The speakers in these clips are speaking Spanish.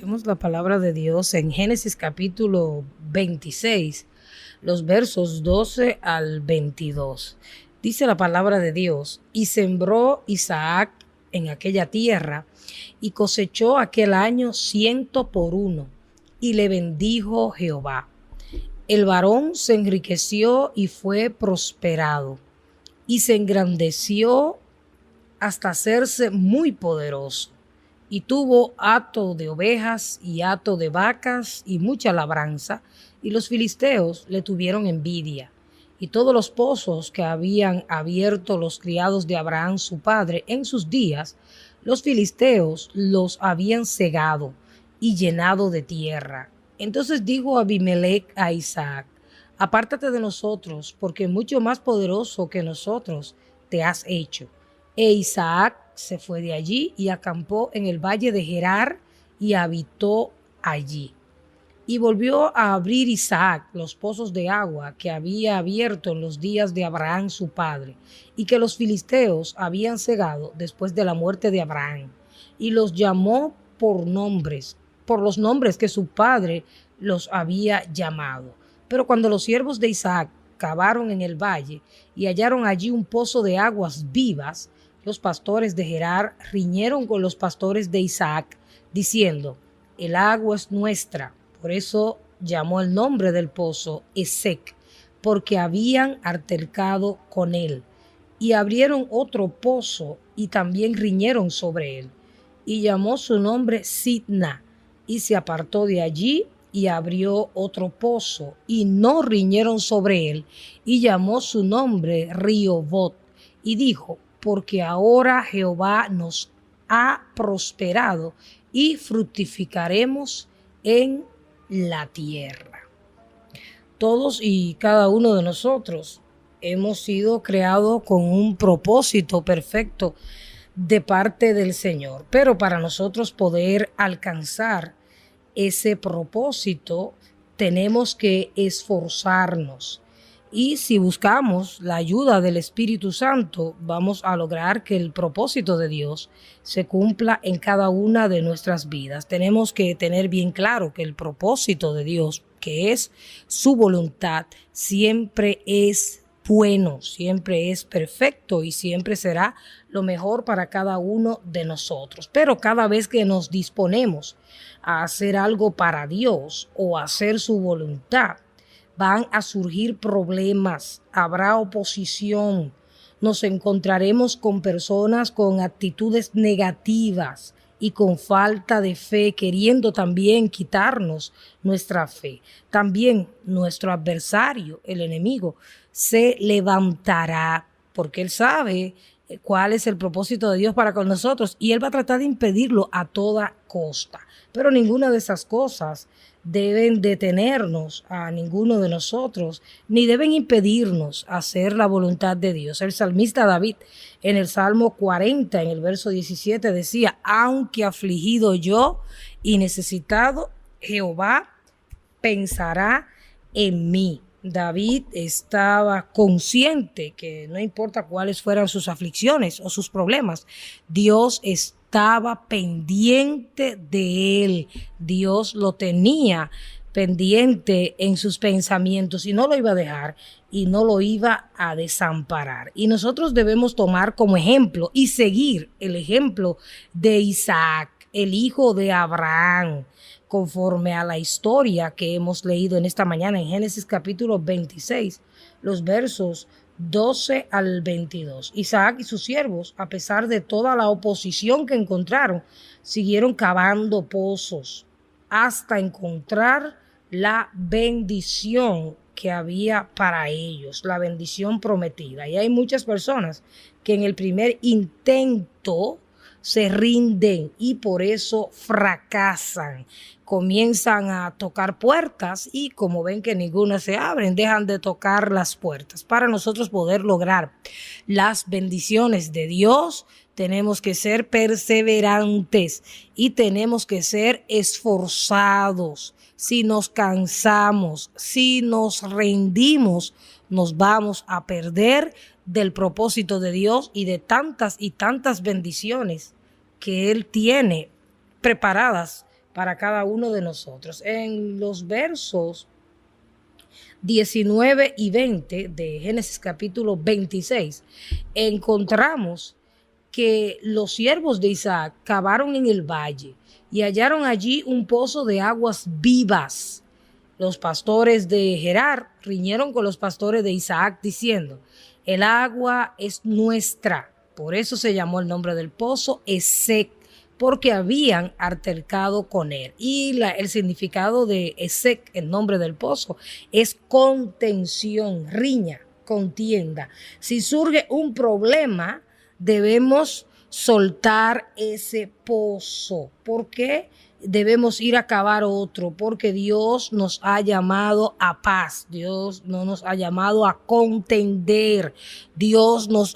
Leemos la palabra de Dios en Génesis capítulo 26, los versos 12 al 22. Dice la palabra de Dios: y sembró Isaac en aquella tierra y cosechó aquel año 100 por 1, y le bendijo Jehová. El varón se enriqueció y fue prosperado, y se engrandeció hasta hacerse muy poderoso, y tuvo hato de ovejas y hato de vacas y mucha labranza, y los filisteos le tuvieron envidia. Y todos los pozos que habían abierto los criados de Abraham su padre en sus días, los filisteos los habían cegado y llenado de tierra. Entonces dijo Abimelech a Isaac: apártate de nosotros, porque mucho más poderoso que nosotros te has hecho. E Isaac se fue de allí y acampó en el valle de Gerar y habitó allí. Y volvió a abrir Isaac los pozos de agua que había abierto en los días de Abraham su padre, y que los filisteos habían cegado después de la muerte de Abraham, y los llamó por nombres, por los nombres que su padre los había llamado. Pero cuando los siervos de Isaac cavaron en el valle y hallaron allí un pozo de aguas vivas, los pastores de Gerar riñeron con los pastores de Isaac, diciendo: el agua es nuestra. Por eso llamó el nombre del pozo Esek, porque habían altercado con él. Y abrieron otro pozo y también riñeron sobre él, y llamó su nombre Sidna, y se apartó de allí y abrió otro pozo, y no riñeron sobre él, y llamó su nombre Riobot, y dijo: porque ahora Jehová nos ha prosperado y fructificaremos en la tierra. Todos y cada uno de nosotros hemos sido creados con un propósito perfecto de parte del Señor, pero para nosotros poder alcanzar ese propósito tenemos que esforzarnos. Y si buscamos la ayuda del Espíritu Santo, vamos a lograr que el propósito de Dios se cumpla en cada una de nuestras vidas. Tenemos que tener bien claro que el propósito de Dios, que es su voluntad, siempre es bueno, siempre es perfecto y siempre será lo mejor para cada uno de nosotros. Pero cada vez que nos disponemos a hacer algo para Dios o a hacer su voluntad, van a surgir problemas, habrá oposición, nos encontraremos con personas con actitudes negativas y con falta de fe, queriendo también quitarnos nuestra fe. También nuestro adversario, el enemigo, se levantará porque él sabe cuál es el propósito de Dios para con nosotros y él va a tratar de impedirlo a toda costa. Pero ninguna de esas cosas deben detenernos a ninguno de nosotros, ni deben impedirnos hacer la voluntad de Dios. El salmista David, en el Salmo 40, en el verso 17, decía: aunque afligido yo y necesitado, Jehová pensará en mí. David estaba consciente que no importa cuáles fueran sus aflicciones o sus problemas, Dios estaba pendiente de él. Dios lo tenía pendiente en sus pensamientos y no lo iba a dejar y no lo iba a desamparar. Y nosotros debemos tomar como ejemplo y seguir el ejemplo de Isaac, el hijo de Abraham, conforme a la historia que hemos leído en esta mañana en Génesis capítulo 26, los versos 12 al 22. Isaac y sus siervos, a pesar de toda la oposición que encontraron, siguieron cavando pozos hasta encontrar la bendición que había para ellos, la bendición prometida. Y hay muchas personas que en el primer intento se rinden y por eso fracasan. Comienzan a tocar puertas y como ven que ninguna se abren, dejan de tocar las puertas. Para nosotros poder lograr las bendiciones de Dios, tenemos que ser perseverantes y tenemos que ser esforzados. Si nos cansamos, si nos rendimos, nos vamos a perder del propósito de Dios y de tantas y tantas bendiciones que Él tiene preparadas para cada uno de nosotros. En los versos 19 y 20 de Génesis capítulo 26, encontramos que los siervos de Isaac cavaron en el valle y hallaron allí un pozo de aguas vivas. Los pastores de Gerar riñeron con los pastores de Isaac diciendo: el agua es nuestra. Por eso se llamó el nombre del pozo Esek, porque habían altercado con él. Y el significado de Esek, el nombre del pozo, es contención, riña, contienda. Si surge un problema, debemos soltar ese pozo. ¿Por qué? Debemos ir a cavar otro, porque Dios nos ha llamado a paz. Dios no nos ha llamado a contender. Dios no nos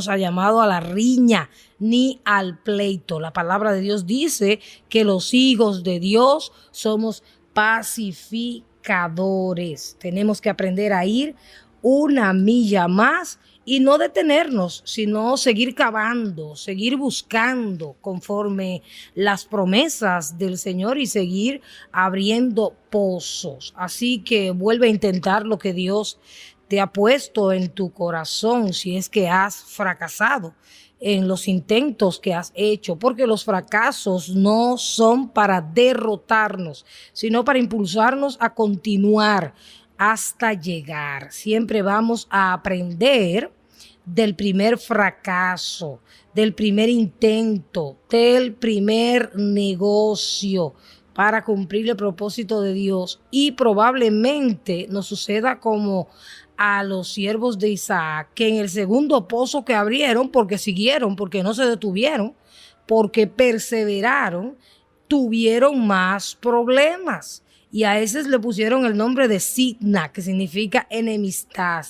ha llamado a la riña ni al pleito. La palabra de Dios dice que los hijos de Dios somos pacificadores. Tenemos que aprender a ir una milla más y no detenernos, sino seguir cavando, seguir buscando conforme las promesas del Señor y seguir abriendo pozos. Así que vuelve a intentar lo que Dios te ha puesto en tu corazón si es que has fracasado en los intentos que has hecho, porque los fracasos no son para derrotarnos, sino para impulsarnos a continuar hasta llegar. Siempre vamos a aprender del primer fracaso, del primer intento, del primer negocio para cumplir el propósito de Dios. Y probablemente nos suceda como a los siervos de Isaac, que en el segundo pozo que abrieron, porque siguieron, porque no se detuvieron, porque perseveraron, tuvieron más problemas. Y a esos le pusieron el nombre de Sitna, que significa enemistad.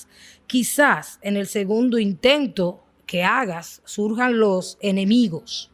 Quizás en el segundo intento que hagas surjan los enemigos,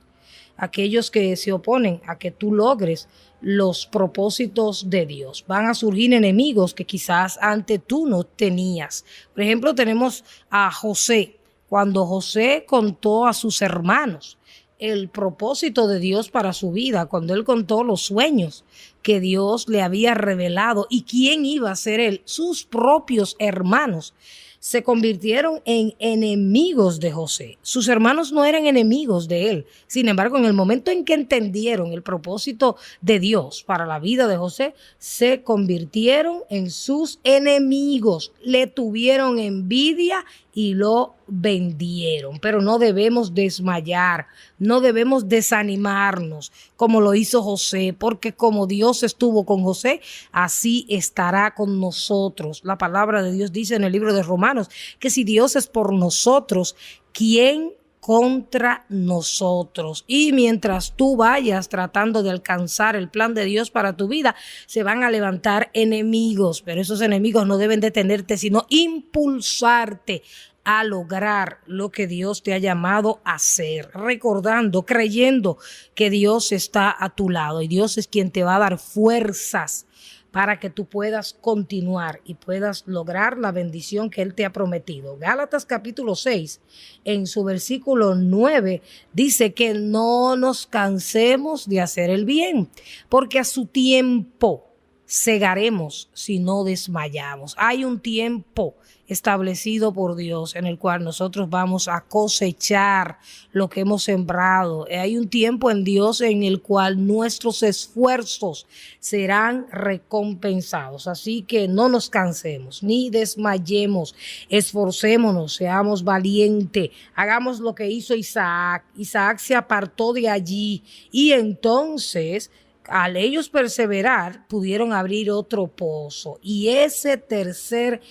aquellos que se oponen a que tú logres los propósitos de Dios. Van a surgir enemigos que quizás antes tú no tenías. Por ejemplo, tenemos a José. Cuando José contó a sus hermanos el propósito de Dios para su vida, cuando él contó los sueños que Dios le había revelado y quién iba a ser él, sus propios hermanos se convirtieron en enemigos de José. Sus hermanos no eran enemigos de él. Sin embargo, en el momento en que entendieron el propósito de Dios para la vida de José, se convirtieron en sus enemigos. Le tuvieron envidia y lo vendieron. Pero no debemos desmayar, no debemos desanimarnos como lo hizo José, porque como Dios estuvo con José, así estará con nosotros. La palabra de Dios dice en el libro de Romanos que si Dios es por nosotros, ¿quién contra nosotros? Y mientras tú vayas tratando de alcanzar el plan de Dios para tu vida, se van a levantar enemigos, pero esos enemigos no deben detenerte, sino impulsarte a lograr lo que Dios te ha llamado a hacer, recordando, creyendo que Dios está a tu lado y Dios es quien te va a dar fuerzas para que tú puedas continuar y puedas lograr la bendición que Él te ha prometido. Gálatas capítulo 6, en su versículo 9, dice que no nos cansemos de hacer el bien, porque a su tiempo segaremos si no desmayamos. Hay un tiempo establecido por Dios en el cual nosotros vamos a cosechar lo que hemos sembrado. Hay un tiempo en Dios en el cual nuestros esfuerzos serán recompensados. Así que no nos cansemos ni desmayemos, esforcémonos, seamos valientes, hagamos lo que hizo Isaac. Isaac se apartó de allí y entonces al ellos perseverar pudieron abrir otro pozo y ese tercer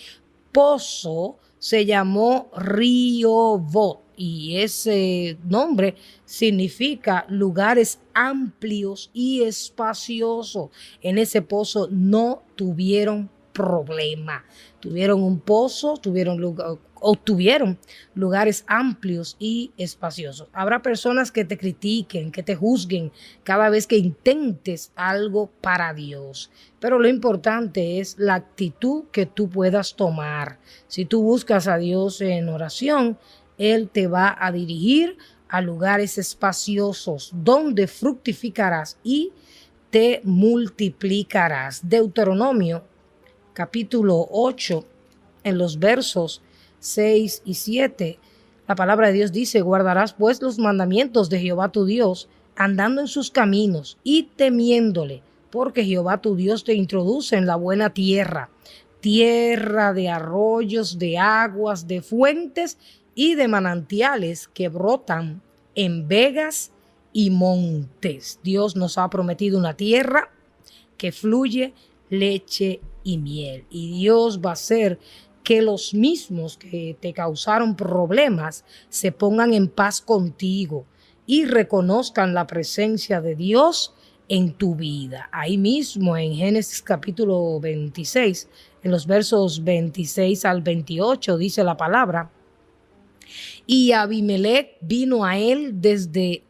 pozo se llamó Rehoboth y ese nombre significa lugares amplios y espaciosos. En ese pozo no tuvieron problema. Tuvieron un pozo, obtuvieron lugares amplios y espaciosos. Habrá personas que te critiquen, que te juzguen cada vez que intentes algo para Dios. Pero lo importante es la actitud que tú puedas tomar. Si tú buscas a Dios en oración, Él te va a dirigir a lugares espaciosos donde fructificarás y te multiplicarás. Deuteronomio capítulo 8, en los versos 6 y 7, la palabra de Dios dice: guardarás pues los mandamientos de Jehová tu Dios, andando en sus caminos y temiéndole, porque Jehová tu Dios te introduce en la buena tierra, tierra de arroyos, de aguas, de fuentes y de manantiales que brotan en vegas y montes. Dios nos ha prometido una tierra que fluye leche y miel, y Dios va a hacer que los mismos que te causaron problemas se pongan en paz contigo y reconozcan la presencia de Dios en tu vida. Ahí mismo en Génesis capítulo 26, en los versos 26 al 28, dice la palabra: y Abimelech vino a él desde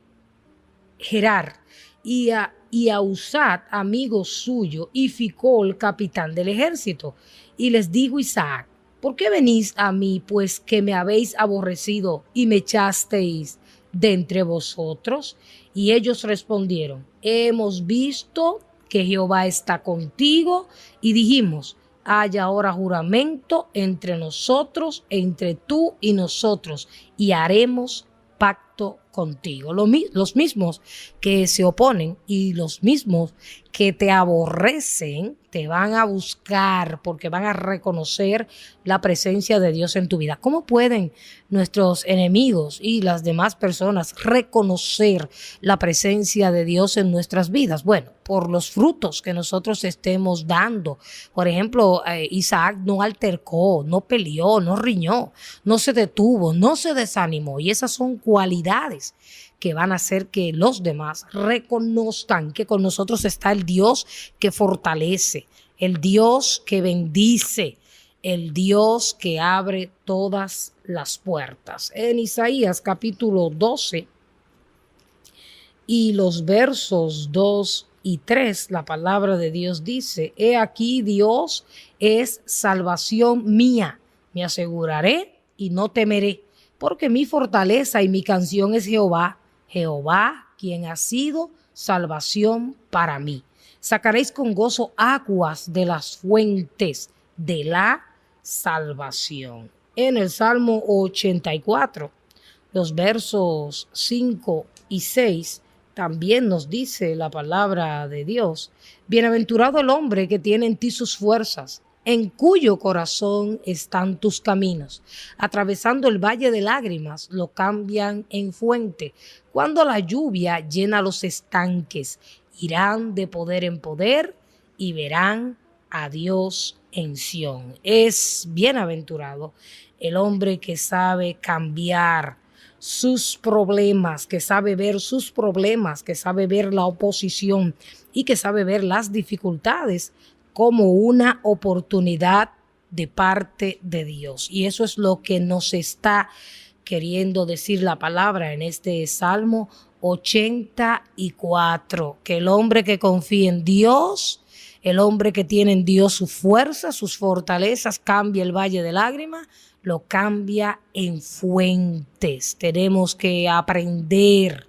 Gerar, y a Usat, amigo suyo, y Ficol, capitán del ejército. Y les dijo Isaac: ¿por qué venís a mí, pues que me habéis aborrecido y me echasteis de entre vosotros? Y ellos respondieron: hemos visto que Jehová está contigo, y dijimos: haya ahora juramento entre nosotros, entre tú y nosotros, y haremos pacto contigo. Los mismos que se oponen y los mismos que te aborrecen te van a buscar, porque van a reconocer la presencia de Dios en tu vida. ¿Cómo pueden nuestros enemigos y las demás personas reconocer la presencia de Dios en nuestras vidas? Bueno, por los frutos que nosotros estemos dando. Por ejemplo, Isaac no altercó, no peleó, no riñó, no se detuvo, no se desanimó. Y esas son cualidades que van a hacer que los demás reconozcan que con nosotros está el Dios que fortalece, el Dios que bendice, el Dios que abre todas las puertas. En Isaías capítulo 12 y los versos 2 y 3, la palabra de Dios dice: he aquí, Dios es salvación mía, me aseguraré y no temeré, porque mi fortaleza y mi canción es Jehová, Jehová, quien ha sido salvación para mí. Sacaréis con gozo aguas de las fuentes de la salvación. En el Salmo 84, los versos 5 y 6, también nos dice la palabra de Dios: bienaventurado el hombre que tiene en ti sus fuerzas, en cuyo corazón están tus caminos. Atravesando el valle de lágrimas, lo cambian en fuente. Cuando la lluvia llena los estanques, irán de poder en poder y verán a Dios en Sión. Es bienaventurado el hombre que sabe cambiar sus problemas, que sabe ver sus problemas, que sabe ver la oposición y que sabe ver las dificultades como una oportunidad de parte de Dios. Y eso es lo que nos está queriendo decir la palabra en este Salmo 84, que el hombre que confía en Dios, el hombre que tiene en Dios su fuerza, sus fortalezas, cambia el valle de lágrimas, lo cambia en fuentes. Tenemos que aprender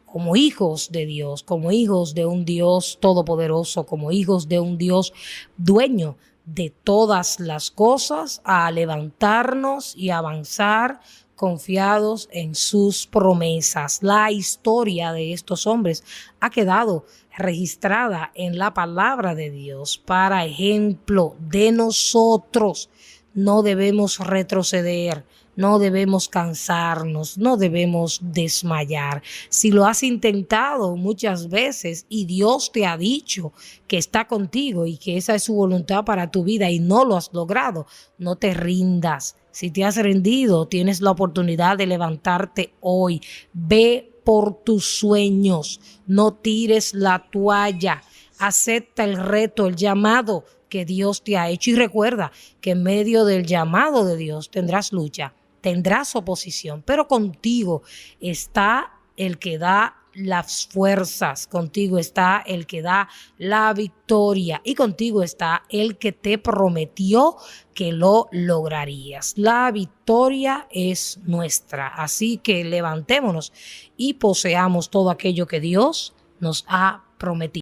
como hijos de Dios, como hijos de un Dios todopoderoso, como hijos de un Dios dueño de todas las cosas, a levantarnos y avanzar confiados en sus promesas. La historia de estos hombres ha quedado registrada en la palabra de Dios para ejemplo de nosotros. No debemos retroceder, no debemos cansarnos, no debemos desmayar. Si lo has intentado muchas veces y Dios te ha dicho que está contigo y que esa es su voluntad para tu vida y no lo has logrado, no te rindas. Si te has rendido, tienes la oportunidad de levantarte hoy. Ve por tus sueños, no tires la toalla, acepta el reto, el llamado que Dios te ha hecho y recuerda que en medio del llamado de Dios tendrás lucha, tendrás oposición, pero contigo está el que da las fuerzas, contigo está el que da la victoria y contigo está el que te prometió que lo lograrías. La victoria es nuestra, así que levantémonos y poseamos todo aquello que Dios nos ha prometido.